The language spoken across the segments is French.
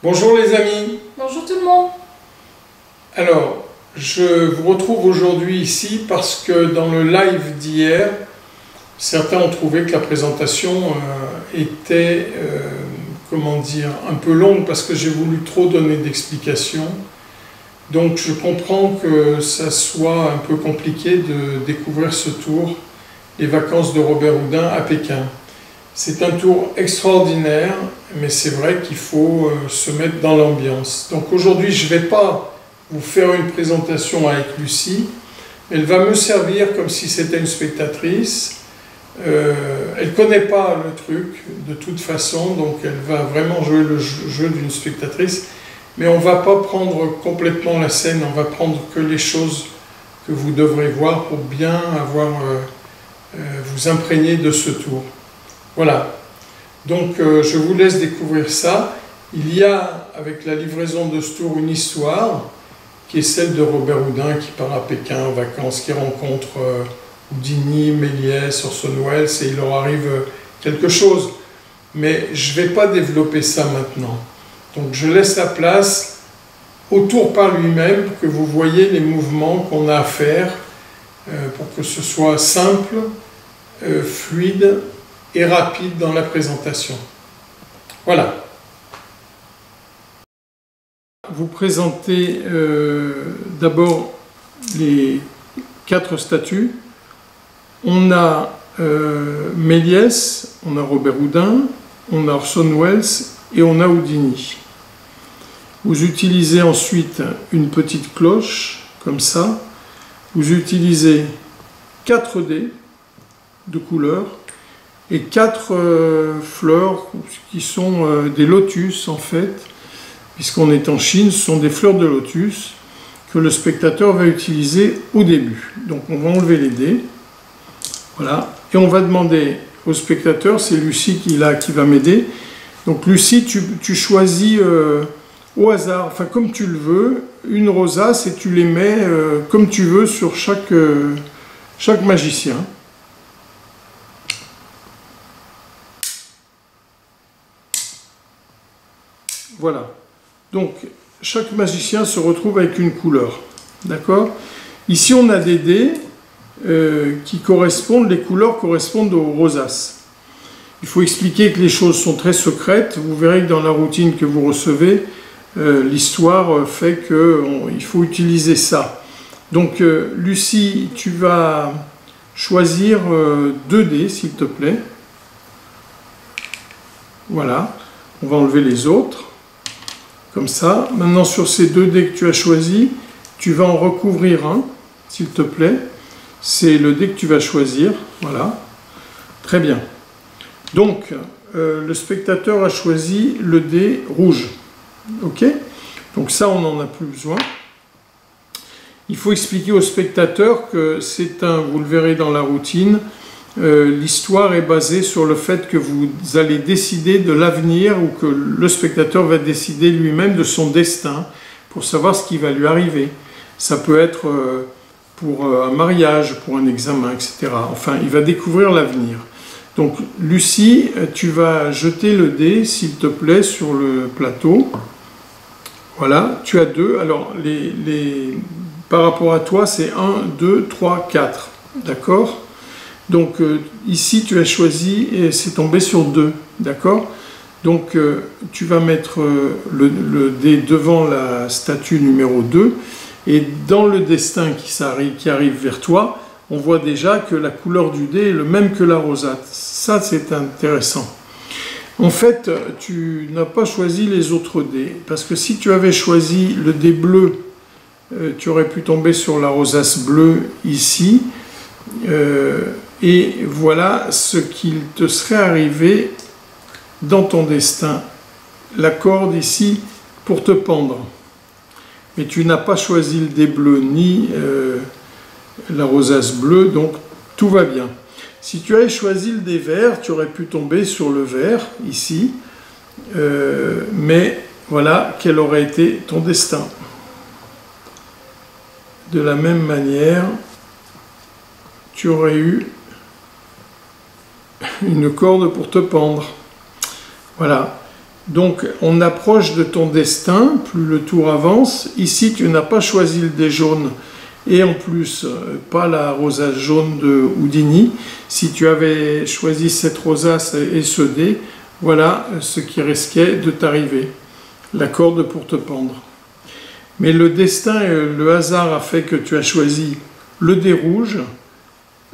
Bonjour les amis. Bonjour tout le monde. Alors, je vous retrouve aujourd'hui ici parce que dans le live d'hier, certains ont trouvé que la présentation était, comment dire, un peu longue parce que j'ai voulu trop donner d'explications. Donc je comprends que ça soit un peu compliqué de découvrir ce tour, les vacances de Robert Houdin à Pékin. C'est un tour extraordinaire, mais c'est vrai qu'il faut se mettre dans l'ambiance. Donc aujourd'hui, je ne vais pas vous faire une présentation avec Lucie. Elle va me servir comme si c'était une spectatrice. Elle ne connaît pas le truc de toute façon, donc elle va vraiment jouer le jeu d'une spectatrice. Mais on ne va pas prendre complètement la scène, on va prendre que les choses que vous devrez voir pour bien avoir, vous imprégner de ce tour. Voilà, donc je vous laisse découvrir ça. Il y a, avec la livraison de ce tour, une histoire qui est celle de Robert Houdin qui part à Pékin en vacances, qui rencontre Houdini, Méliès, Orson Welles, et il leur arrive quelque chose. Mais je ne vais pas développer ça maintenant. Donc je laisse la place au tour par lui-même pour que vous voyez les mouvements qu'on a à faire pour que ce soit simple, fluide et rapide dans la présentation. Voilà. Vous présentez d'abord les 4 statues. On a Méliès, on a Robert Houdin, on a Orson Welles et on a Houdini. Vous utilisez ensuite une petite cloche, comme ça. Vous utilisez 4 dés de couleur et 4 fleurs qui sont des lotus en fait, puisqu'on est en Chine, ce sont des fleurs de lotus que le spectateur va utiliser au début. Donc on va enlever les dés, voilà, et on va demander au spectateur, c'est Lucie qui va m'aider. Donc Lucie, tu choisis au hasard, enfin comme tu le veux, une rosace et tu les mets comme tu veux sur chaque magicien. Voilà. Donc chaque magicien se retrouve avec une couleur. D'accord? Ici on a des dés qui correspondent, les couleurs correspondent aux rosaces. Il faut expliquer que les choses sont très secrètes. Vous verrez que dans la routine que vous recevez, l'histoire fait qu'il faut utiliser ça. Donc, Lucie, tu vas choisir 2 dés, s'il te plaît. Voilà. On va enlever les autres. Comme ça. Maintenant, sur ces 2 dés que tu as choisis, tu vas en recouvrir un, s'il te plaît. C'est le dé que tu vas choisir. Voilà. Très bien. Donc, le spectateur a choisi le dé rouge. Ok? Donc ça, on n'en a plus besoin. Il faut expliquer au spectateur que c'est vous le verrez dans la routine, l'histoire est basée sur le fait que vous allez décider de l'avenir ou que le spectateur va décider lui-même de son destin pour savoir ce qui va lui arriver. Ça peut être pour un mariage, pour un examen, etc. Enfin, il va découvrir l'avenir. Donc, Lucie, tu vas jeter le dé, s'il te plaît, sur le plateau. Voilà, tu as 2. Alors, par rapport à toi, c'est 1, 2, 3, 4. D'accord? Donc, ici, tu as choisi et c'est tombé sur 2. D'accord? Donc, tu vas mettre le dé devant la statue numéro 2. Et dans le destin qui arrive vers toi, on voit déjà que la couleur du dé est le même que la rosace. Ça, c'est intéressant. En fait, tu n'as pas choisi les autres dés, parce que si tu avais choisi le dé bleu, tu aurais pu tomber sur la rosace bleue ici, et voilà ce qu'il te serait arrivé dans ton destin. La corde ici pour te pendre. Mais tu n'as pas choisi le dé bleu ni la rosace bleue, donc tout va bien. Si tu avais choisi le dé vert, tu aurais pu tomber sur le vert, ici, mais voilà quel aurait été ton destin. De la même manière, tu aurais eu une corde pour te pendre. Voilà. Donc on approche de ton destin, plus le tour avance. Ici tu n'as pas choisi le dé jaune et en plus pas la rosace jaune de Houdini. Si tu avais choisi cette rosace et ce dé, voilà ce qui risquait de t'arriver, la corde pour te pendre. Mais le destin et le hasard a fait que tu as choisi le dé rouge.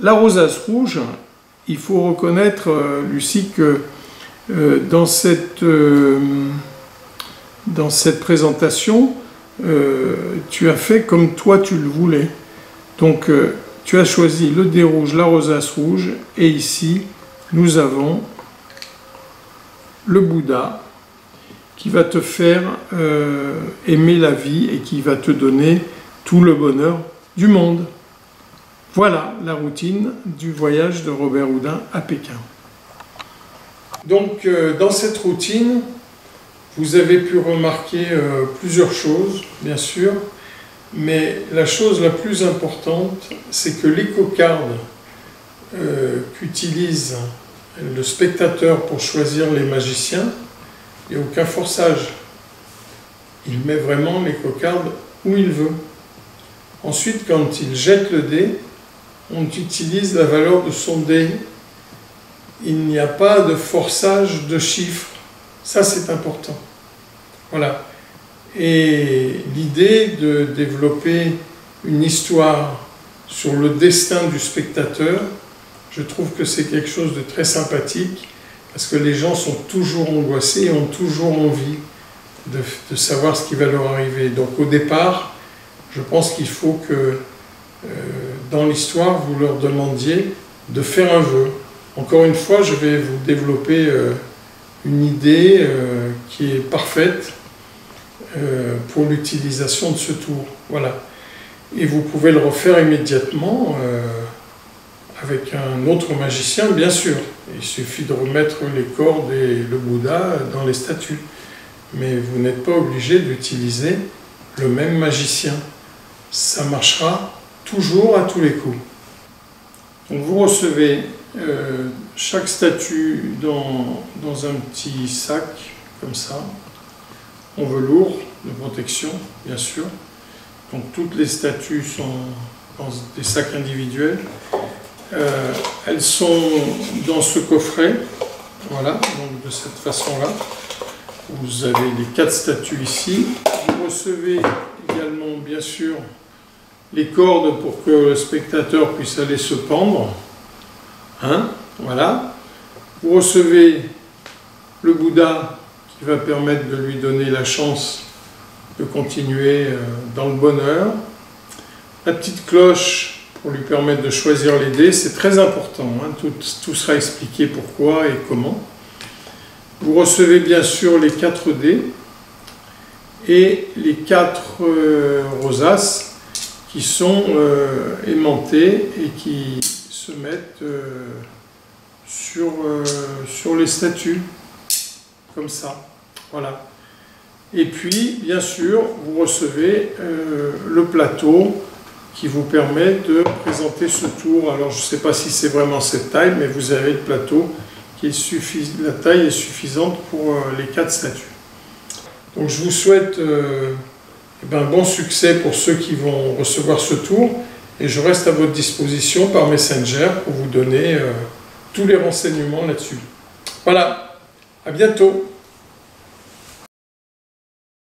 La rosace rouge, il faut reconnaître, Lucie, que dans cette présentation, tu as fait comme toi tu le voulais. Donc tu as choisi le dé rouge, la rosace rouge, et ici nous avons le Bouddha qui va te faire aimer la vie et qui va te donner tout le bonheur du monde. Voilà la routine du voyage de Robert Houdin à Pékin. Donc dans cette routine, vous avez pu remarquer plusieurs choses, bien sûr, mais la chose la plus importante, c'est que les cocardes qu'utilise le spectateur pour choisir les magiciens, il n'y a aucun forçage. Il met vraiment les cocardes où il veut. Ensuite, quand il jette le dé, on utilise la valeur de son dé. Il n'y a pas de forçage de chiffres. Ça, c'est important. Voilà. Et l'idée de développer une histoire sur le destin du spectateur, je trouve que c'est quelque chose de très sympathique parce que les gens sont toujours angoissés et ont toujours envie de savoir ce qui va leur arriver. Donc au départ, je pense qu'il faut que dans l'histoire, vous leur demandiez de faire un vœu. Encore une fois, je vais vous développer une idée qui est parfaite pour l'utilisation de ce tour. Voilà. Et vous pouvez le refaire immédiatement avec un autre magicien, bien sûr. Il suffit de remettre les cordes et le Bouddha dans les statues. Mais vous n'êtes pas obligé d'utiliser le même magicien. Ça marchera toujours à tous les coups. Donc vous recevez chaque statue dans un petit sac, comme ça, en velours de protection, bien sûr. Donc toutes les statues sont dans des sacs individuels. Elles sont dans ce coffret, voilà, donc de cette façon-là. Vous avez les 4 statues ici. Vous recevez également, bien sûr, les cordes pour que le spectateur puisse aller se pendre. Hein, voilà. Vous recevez le Bouddha qui va permettre de lui donner la chance de continuer dans le bonheur. La petite cloche pour lui permettre de choisir les dés, c'est très important. Hein, tout sera expliqué pourquoi et comment. Vous recevez bien sûr les 4 dés et les 4 rosaces qui sont aimantées et qui se mettent sur les statues, comme ça. Voilà. Et puis, bien sûr, vous recevez le plateau qui vous permet de présenter ce tour. Alors, je ne sais pas si c'est vraiment cette taille, mais vous avez le plateau qui est la taille est suffisante pour les 4 statues. Donc, je vous souhaite bon succès pour ceux qui vont recevoir ce tour et je reste à votre disposition par Messenger pour vous donner tous les renseignements là-dessus. Voilà, à bientôt.